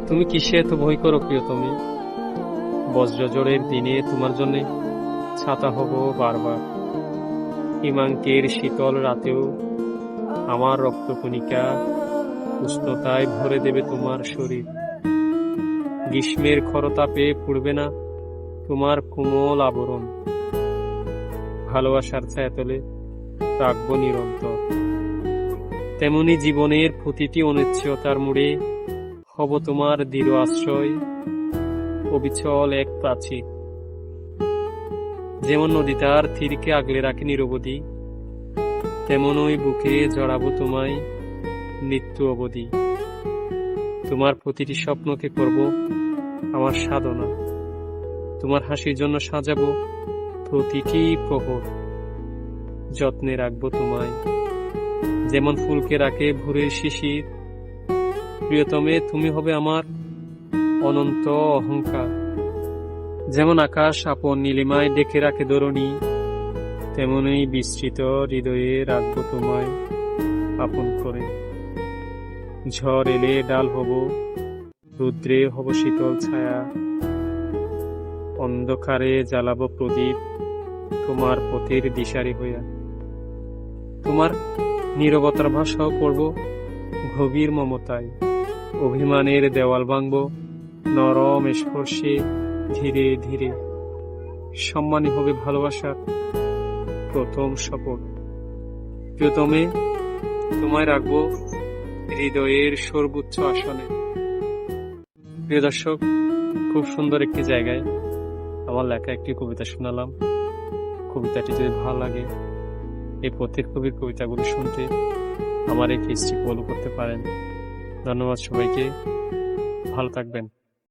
তুমি কিসে এত ভয় করো প্রিয়তমে? বজ্রঝড়ের দিনে তোমার জন্য ছাতা হব বারবার। হিমাঙ্কের শীতল রাতেও আমার রক্তকণিকা উষ্ণতায় ভরে দেবে তোমার শরীর। গ্রীষ্মের খরতাপে পুড়বে না তোমার কোমল আবরণ। ভালোবাসার ছায়াতলে রাখবো নিরন্তর। তেমনি জীবনের প্রতিটি অনিশ্চয়তার মোড়ে হব তোমার দৃঢ় আশ্রয়, অবিচল এক প্রাচীর। যেমন নদী তার তীরকে আগলে রাখে নিরবধি, তেমনই বুকে জড়াবো তোমায় নিত্য অবধি। তোমার প্রতিটি স্বপ্নকে করব আমার সাধনা, তোমার হাসির জন্য সাজাবো প্রতিটি প্রহর। যত্নে রাখবো তোমায় যেমন ফুলকে রাখে ভোরের শিশির। প্রিয়তমে তুমি হবে আমার অনন্ত অহংকার। যেমন আকাশ আপন নীলিমায় ডেকে রাখে ধরণী, তেমনই বিস্তৃত হৃদয়ে রাখবো তোমায় আপন করে। ঝড় এলে ডাল হব, রুদ্রে হব শীতল ছায়া। অন্ধকারে জ্বালাবো প্রদীপ তোমার পথের দিশারি হইয়া। তোমার নীরবতার ভাষাও পড়ব গভীর মমতায়। অভিমানের দেওয়াল ভাঙব নরম স্পর্শে ধীরে ধীরে। সম্মানী হবে ভালোবাসার প্রথম শপথ। প্রিয়তমে তোমায় রাখবো হৃদয়ের সর্বোচ্চ আসনে। প্রিয় দর্শক, খুব সুন্দর একটি জায়গায় আমার লেখা একটি কবিতা শোনালাম। কবিতাটি যদি ভালো লাগে, এই পথের কবির কবিতাগুলো শুনতে আমার এই পেজটি ফলো করতে পারেন। ধন্যবাদ সবাইকে, ভালো থাকবেন।